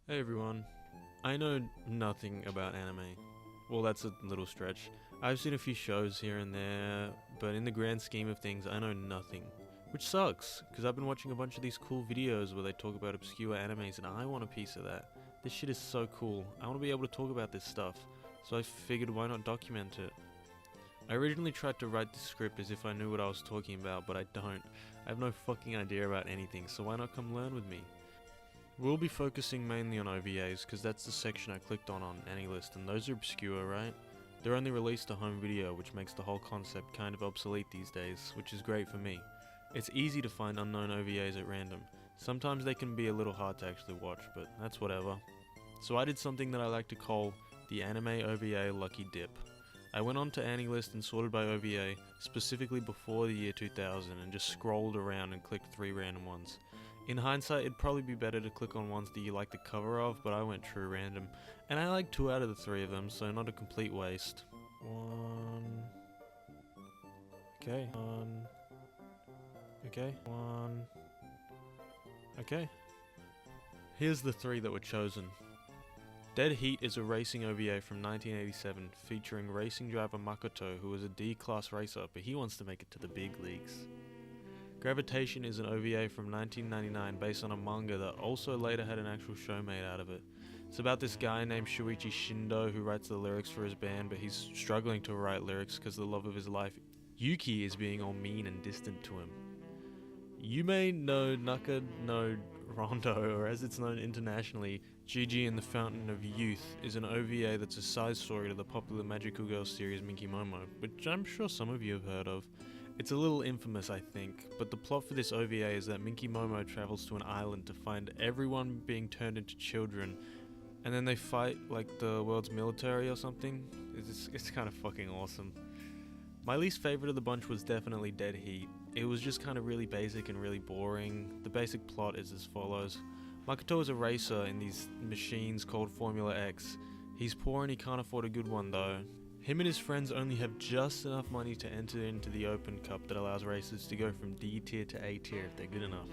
Hey everyone. I know nothing about anime. Well, that's a little stretch. I've seen a few shows here and there, but in the grand scheme of things, I know nothing. Which sucks, because I've been watching a bunch of these cool videos where they talk about obscure animes and I want a piece of that. This shit is so cool. I want to be able to talk about this stuff, so I figured why not document it. I originally tried to write the script as if I knew what I was talking about, but I don't. I have no fucking idea about anything, so why not come learn with me? We'll be focusing mainly on OVAs, because that's the section I clicked on AnyList, and those are obscure, right? They're only released to home video, which makes the whole concept kind of obsolete these days, which is great for me. It's easy to find unknown OVAs at random. Sometimes they can be a little hard to actually watch, but that's whatever. So I did something that I like to call the Anime OVA Lucky Dip. I went on to AnyList and sorted by OVA, specifically before the year 2000, and just scrolled around and clicked 3 random ones. In hindsight, it'd probably be better to click on ones that you like the cover of, but I went true random. And I like 2 out of the 3 of them, so not a complete waste. One... Okay. Okay. Here's the 3 that were chosen. Dead Heat is a racing OVA from 1987 featuring racing driver Makoto, who was a D-class racer, but he wants to make it to the big leagues. Gravitation is an OVA from 1999 based on a manga that also later had an actual show made out of it. It's about this guy named Shuichi Shindo who writes the lyrics for his band, but he's struggling to write lyrics because the love of his life, Yuki, is being all mean and distant to him. Yume no Naka no Rondo, or as it's known internationally, Gigi and the Fountain of Youth, is an OVA that's a side story to the popular magical girl series Minky Momo, which I'm sure some of you have heard of. It's a little infamous, I think, but the plot for this OVA is that Minky Momo travels to an island to find everyone being turned into children, and then they fight like the world's military or something. It's kind of fucking awesome. My least favourite of the bunch was definitely Dead Heat. It was just kind of really basic and really boring. The basic plot is as follows. Makoto is a racer in these machines called Formula X. He's poor and he can't afford a good one though. Him and his friends only have just enough money to enter into the Open Cup that allows racers to go from D tier to A tier if they're good enough.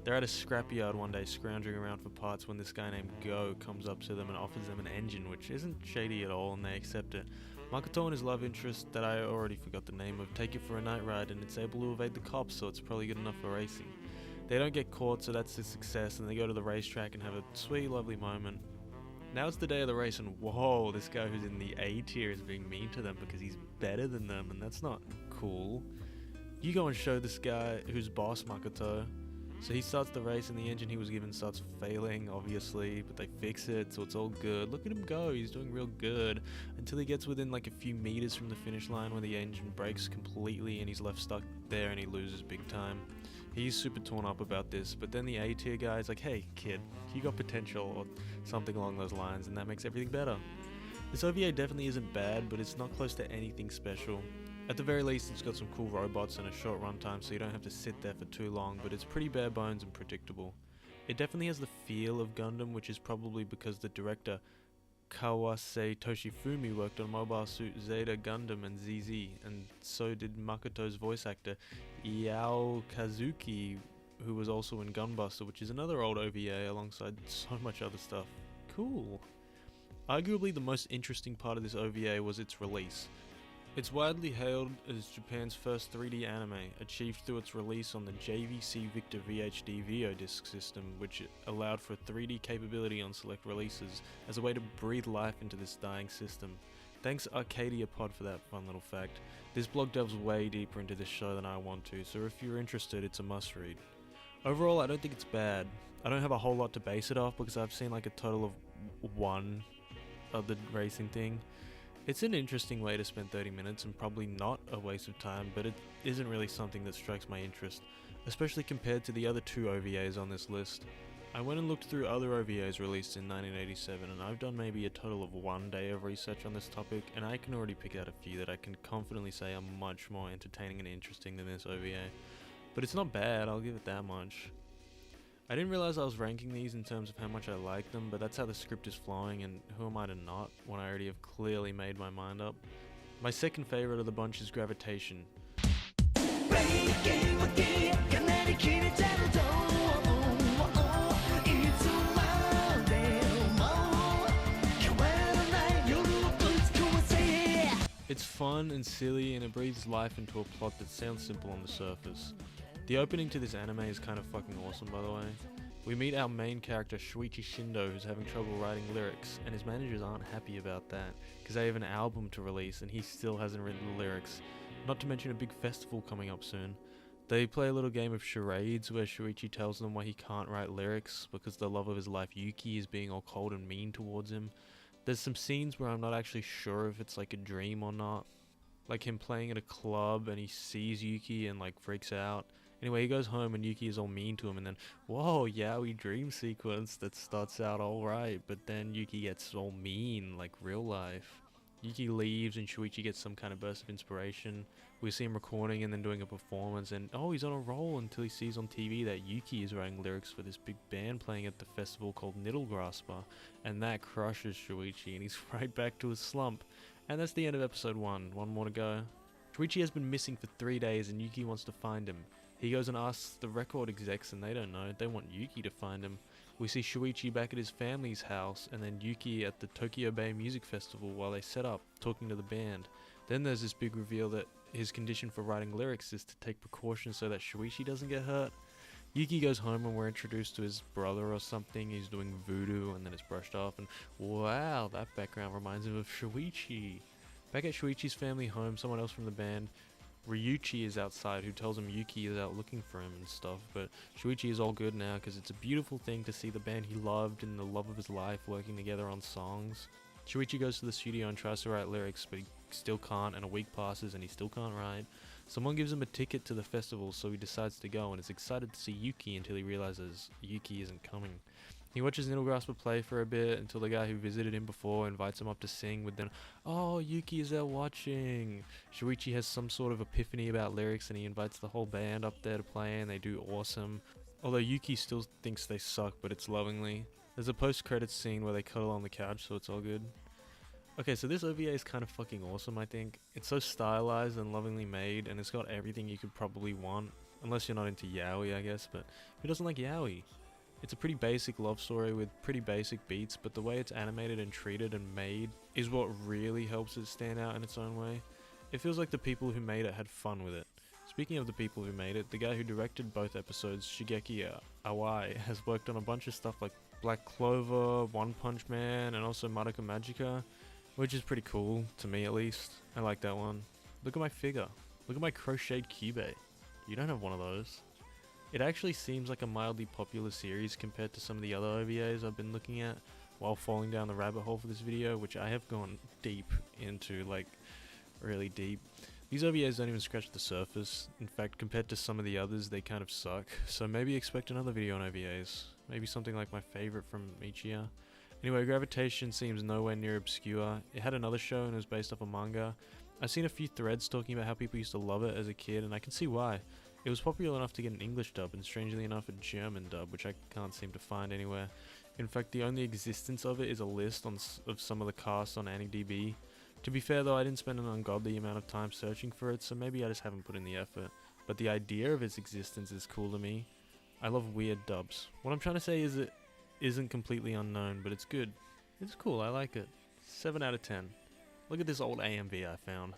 They're at a scrapyard one day scrounging around for parts when this guy named Go comes up to them and offers them an engine, which isn't shady at all, and they accept it. Makoto and his love interest, that I already forgot the name of, take it for a night ride, and it's able to evade the cops, so it's probably good enough for racing. They don't get caught, so that's a success, and they go to the racetrack and have a sweet, lovely moment. Now it's the day of the race, and whoa, this guy who's in the A tier is being mean to them because he's better than them, and that's not cool. You go and show this guy who's boss Makoto. So he starts the race and the engine he was given starts failing, obviously, but they fix it, so it's all good. Look at him go, he's doing real good. Until he gets within like a few meters from the finish line where the engine breaks completely and he's left stuck there and he loses big time. He's super torn up about this, but then the A tier guy is like, hey kid, you got potential, or something along those lines, and that makes everything better. This OVA definitely isn't bad, but it's not close to anything special. At the very least, it's got some cool robots and a short runtime, so you don't have to sit there for too long, but it's pretty bare bones and predictable. It definitely has the feel of Gundam, which is probably because the director Kawase Toshifumi worked on Mobile Suit Zeta Gundam and ZZ, and so did Makoto's voice actor Yao Kazuki, who was also in Gunbuster, which is another old OVA alongside so much other stuff. Cool. Arguably the most interesting part of this OVA was its release. It's widely hailed as Japan's first 3D anime, achieved through its release on the JVC Victor VHD video disc system, which allowed for 3D capability on select releases as a way to breathe life into this dying system. Thanks arcadiapod for that fun little fact. This blog delves way deeper into this show than I want to, so if you're interested, it's a must read. Overall, I don't think it's bad. I don't have a whole lot to base it off because I've seen like a total of 1 of the racing thing. It's an interesting way to spend 30 minutes and probably not a waste of time, but it isn't really something that strikes my interest, especially compared to the other 2 OVAs on this list. I went and looked through other OVAs released in 1987, and I've done maybe a total of 1 day of research on this topic, and I can already pick out a few that I can confidently say are much more entertaining and interesting than this OVA. But it's not bad, I'll give it that much. I didn't realize I was ranking these in terms of how much I like them, but that's how the script is flowing, and who am I to not when I already have clearly made my mind up. My second favourite of the bunch is Gravitation. It's fun and silly, and it breathes life into a plot that sounds simple on the surface. The opening to this anime is kind of fucking awesome, by the way. We meet our main character Shuichi Shindo, who's having trouble writing lyrics, and his managers aren't happy about that, because they have an album to release and he still hasn't written the lyrics, not to mention a big festival coming up soon. They play a little game of charades where Shuichi tells them why he can't write lyrics, because the love of his life Yuki is being all cold and mean towards him. There's some scenes where I'm not actually sure if it's like a dream or not, like him playing at a club and he sees Yuki and like freaks out. Anyway, he goes home and Yuki is all mean to him, and then, whoa, yaoi dream sequence that starts out alright, but then Yuki gets all mean, like real life. Yuki leaves and Shuichi gets some kind of burst of inspiration. We see him recording and then doing a performance, and oh, he's on a roll until he sees on TV that Yuki is writing lyrics for this big band playing at the festival called Grasper, and that crushes Shuichi, and he's right back to his slump. And that's the end of episode 1. One more to go. Shuichi has been missing for 3 days and Yuki wants to find him. He goes and asks the record execs and they don't know, they want Yuki to find him. We see Shuichi back at his family's house and then Yuki at the Tokyo Bay Music Festival while they set up, talking to the band. Then there's this big reveal that his condition for writing lyrics is to take precautions so that Shuichi doesn't get hurt. Yuki goes home and we're introduced to his brother or something, he's doing voodoo and then it's brushed off, and wow, that background reminds him of Shuichi. Back at Shuichi's family home, someone else from the band, Ryuichi, is outside, who tells him Yuki is out looking for him and stuff, but Shuichi is all good now because it's a beautiful thing to see the band he loved and the love of his life working together on songs. Shuichi goes to the studio and tries to write lyrics, but he still can't, and a week passes and he still can't write. Someone gives him a ticket to the festival, so he decides to go and is excited to see Yuki until he realizes Yuki isn't coming. He watches Grasper play for a bit until the guy who visited him before invites him up to sing with them. Oh, Yuki is there watching. Shuichi has some sort of epiphany about lyrics and he invites the whole band up there to play and they do awesome. Although Yuki still thinks they suck, but it's lovingly. There's a post-credits scene where they cuddle on the couch, so it's all good. Okay, so this OVA is kind of fucking awesome, I think. It's so stylized and lovingly made, and it's got everything you could probably want. Unless you're not into yaoi, I guess, but who doesn't like yaoi? It's a pretty basic love story with pretty basic beats, but the way it's animated and treated and made is what really helps it stand out in its own way. It feels like the people who made it had fun with it. Speaking of the people who made it, the guy who directed both episodes, Shigeki Awai, has worked on a bunch of stuff like Black Clover, One Punch Man, and also Madoka Magica, which is pretty cool, to me at least. I like that one. Look at my figure. Look at my crocheted cube. You don't have one of those. It actually seems like a mildly popular series compared to some of the other OVAs I've been looking at while falling down the rabbit hole for this video, which I have gone deep into, like really deep. These OVAs don't even scratch the surface. In fact, compared to some of the others, they kind of suck. So maybe expect another video on OVAs. Maybe something like my favorite from each year. Anyway, Gravitation seems nowhere near obscure. It had another show and it was based off a manga. I've seen a few threads talking about how people used to love it as a kid, and I can see why. It was popular enough to get an English dub, and strangely enough a German dub, which I can't seem to find anywhere. In fact, the only existence of it is a list of some of the casts on AniDB. To be fair though, I didn't spend an ungodly amount of time searching for it, so maybe I just haven't put in the effort. But the idea of its existence is cool to me. I love weird dubs. What I'm trying to say is it isn't completely unknown, but it's good. It's cool, I like it. 7 out of 10. Look at this old AMV I found.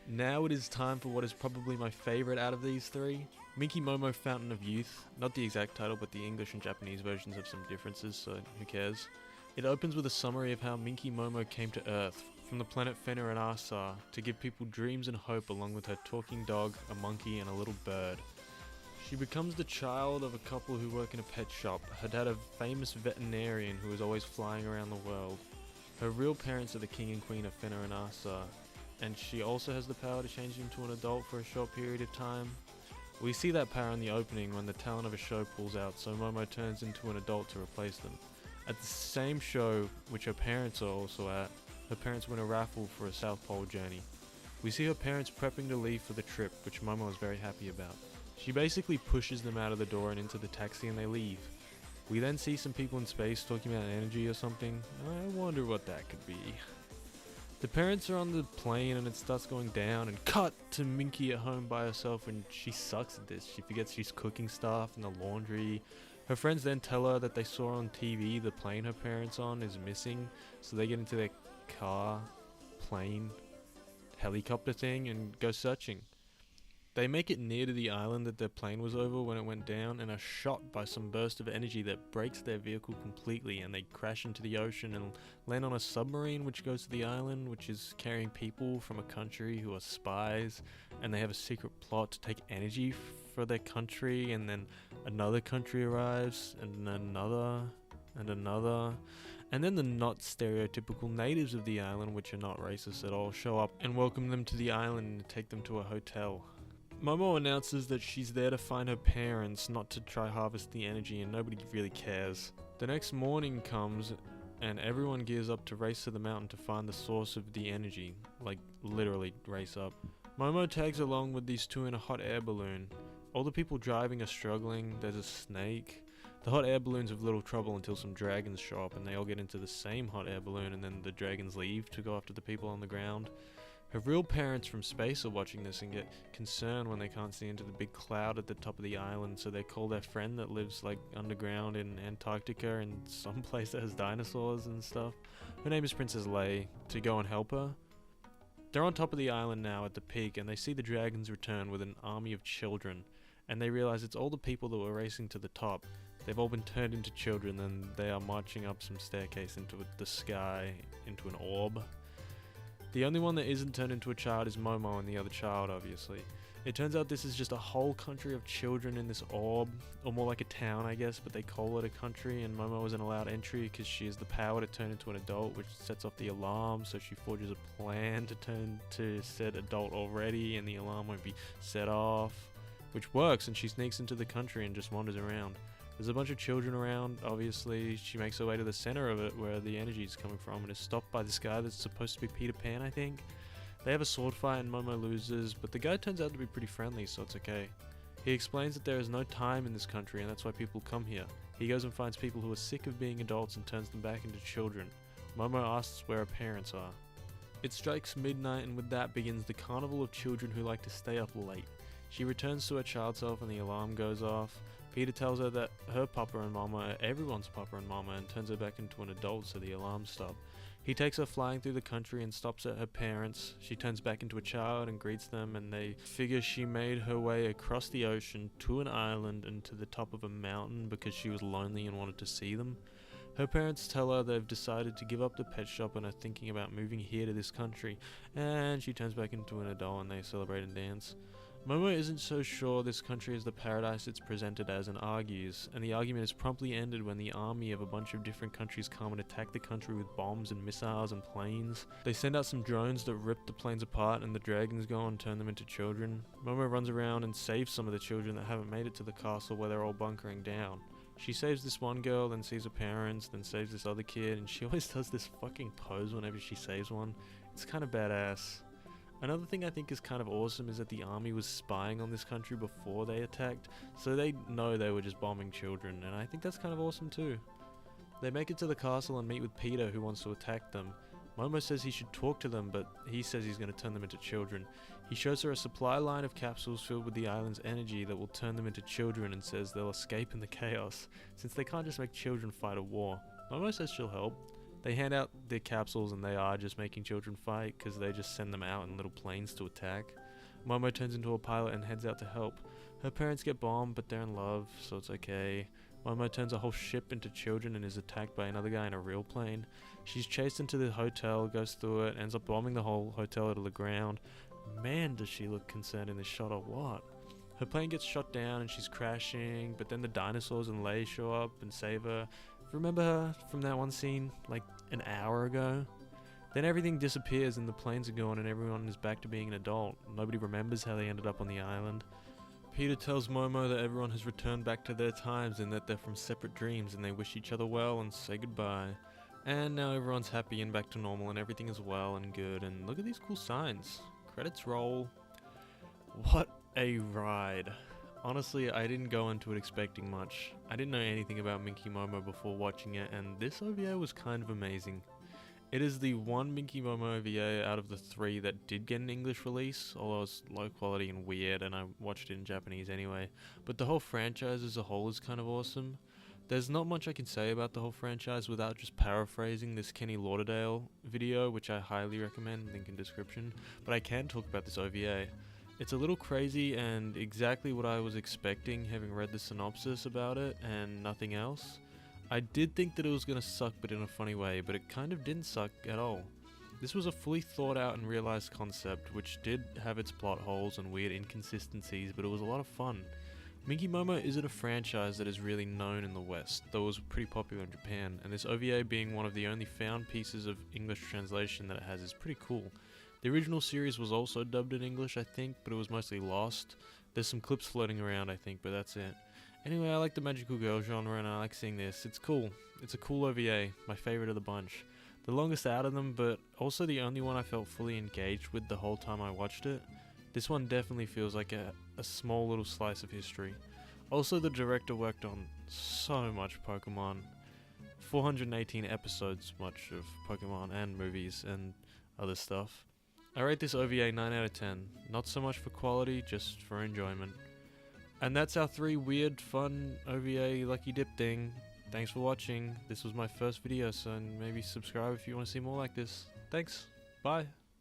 Now it is time for what is probably my favorite out of these three. Minky Momo Fountain of Youth. Not the exact title, but the English and Japanese versions have some differences, so who cares. It opens with a summary of how Minky Momo came to Earth, from the planet Fenrir and Asa, to give people dreams and hope along with her talking dog, a monkey, and a little bird. She becomes the child of a couple who work in a pet shop. Her dad a famous veterinarian who is always flying around the world. Her real parents are the king and queen of Fenrir and Asa, and she also has the power to change into an adult for a short period of time. We see that power in the opening when the talent of a show pulls out, so Momo turns into an adult to replace them. At the same show, which her parents are also at, her parents win a raffle for a South Pole journey. We see her parents prepping to leave for the trip, which Momo is very happy about. She basically pushes them out of the door and into the taxi and they leave. We then see some people in space talking about energy or something. I wonder what that could be. The parents are on the plane and it starts going down, and cut to Minky at home by herself, and she sucks at this. She forgets she's cooking stuff and the laundry. Her friends then tell her that they saw on TV the plane her parents on is missing, so they get into their car, plane, helicopter thing and go searching. They make it near to the island that their plane was over when it went down and are shot by some burst of energy that breaks their vehicle completely, and they crash into the ocean and land on a submarine which goes to the island, which is carrying people from a country who are spies, and they have a secret plot to take energy for their country, and then another country arrives, and another, and another. And then the not stereotypical natives of the island, which are not racist at all, show up and welcome them to the island and take them to a hotel. Momo announces that she's there to find her parents, not to try harvest the energy, and nobody really cares. The next morning comes, and everyone gears up to race to the mountain to find the source of the energy. Like, literally race up. Momo tags along with these two in a hot air balloon. All the people driving are struggling, there's a snake. The hot air balloons have little trouble until some dragons show up, and they all get into the same hot air balloon, and then the dragons leave to go after the people on the ground. Her real parents from space are watching this and get concerned when they can't see into the big cloud at the top of the island, so they call their friend that lives like underground in Antarctica in some place that has dinosaurs and stuff. Her name is Princess Lei, to go and help her. They're on top of the island now at the peak, and they see the dragons return with an army of children, and they realize it's all the people that were racing to the top. They've all been turned into children, and they are marching up some staircase into the sky, into an orb. The only one that isn't turned into a child is Momo, and the other child, obviously. It turns out this is just a whole country of children in this orb, or more like a town, I guess, but they call it a country, and Momo isn't allowed entry because she has the power to turn into an adult, which sets off the alarm, so she forges a plan to turn to said adult already, and the alarm won't be set off, which works, and she sneaks into the country and just wanders around. There's a bunch of children around, obviously. She makes her way to the center of it where the energy is coming from and is stopped by this guy that's supposed to be Peter Pan, I think. They have a sword fight and Momo loses, but the guy turns out to be pretty friendly, so it's okay. He explains that there is no time in this country and that's why people come here. He goes and finds people who are sick of being adults and turns them back into children. Momo asks where her parents are. It strikes midnight, and with that begins the carnival of children who like to stay up late. She returns to her child self and the alarm goes off. Peter tells her that her papa and mama are everyone's papa and mama and turns her back into an adult, so the alarms stop. He takes her flying through the country and stops at her parents. She turns back into a child and greets them, and they figure she made her way across the ocean to an island and to the top of a mountain because she was lonely and wanted to see them. Her parents tell her they've decided to give up the pet shop and are thinking about moving here to this country, and she turns back into an adult and they celebrate and dance. Momo isn't so sure this country is the paradise it's presented as and argues, and the argument is promptly ended when the army of a bunch of different countries come and attack the country with bombs and missiles and planes. They send out some drones that rip the planes apart, and the dragons go and turn them into children. Momo runs around and saves some of the children that haven't made it to the castle where they're all bunkering down. She saves this one girl, then saves her parents, then saves this other kid, and she always does this fucking pose whenever she saves one. It's kind of badass. Another thing I think is kind of awesome is that the army was spying on this country before they attacked, so they know they were just bombing children, and I think that's kind of awesome too. They make it to the castle and meet with Peter, who wants to attack them. Momo says he should talk to them, but he says he's going to turn them into children. He shows her a supply line of capsules filled with the island's energy that will turn them into children and says they'll escape in the chaos, since they can't just make children fight a war. Momo says she'll help. They hand out their capsules and they are just making children fight because they just send them out in little planes to attack. Momo turns into a pilot and heads out to help. Her parents get bombed, but they're in love, so it's okay. Momo turns a whole ship into children and is attacked by another guy in a real plane. She's chased into the hotel, goes through it, ends up bombing the whole hotel to the ground. Man, does she look concerned in this shot or what? Her plane gets shot down and she's crashing, but then the dinosaurs and Lei show up and save her. Remember her from that one scene, like an hour ago? Then everything disappears and the planes are gone and everyone is back to being an adult. Nobody remembers how they ended up on the island. Peter tells Momo that everyone has returned back to their times and that they're from separate dreams, and they wish each other well and say goodbye. And now everyone's happy and back to normal and everything is well and good, and look at these cool signs. Credits roll. What a ride. Honestly, I didn't go into it expecting much. I didn't know anything about Minky Momo before watching it, and this OVA was kind of amazing. It is the one Minky Momo OVA out of the 3 that did get an English release, although it's low quality and weird, and I watched it in Japanese anyway. But the whole franchise as a whole is kind of awesome. There's not much I can say about the whole franchise without just paraphrasing this Kenny Lauderdale video, which I highly recommend, link in description, but I can talk about this OVA. It's a little crazy and exactly what I was expecting, having read the synopsis about it and nothing else. I did think that it was going to suck, but in a funny way, but it kind of didn't suck at all. This was a fully thought out and realized concept, which did have its plot holes and weird inconsistencies, but it was a lot of fun. Minky Momo isn't a franchise that is really known in the West, though it was pretty popular in Japan, and this OVA being one of the only found pieces of English translation that it has is pretty cool. The original series was also dubbed in English, I think, but it was mostly lost. There's some clips floating around, I think, but that's it. Anyway, I like the magical girl genre and I like seeing this. It's cool. It's a cool OVA, my favorite of the bunch. The longest out of them, but also the only one I felt fully engaged with the whole time I watched it. This one definitely feels like a small little slice of history. Also, the director worked on so much Pokemon. 418 episodes much of Pokemon and movies and other stuff. I rate this OVA 9 out of 10. Not so much for quality, just for enjoyment. And that's our 3 weird, fun OVA Lucky Dip thing. Thanks for watching. This was my first video, so maybe subscribe if you want to see more like this. Thanks. Bye.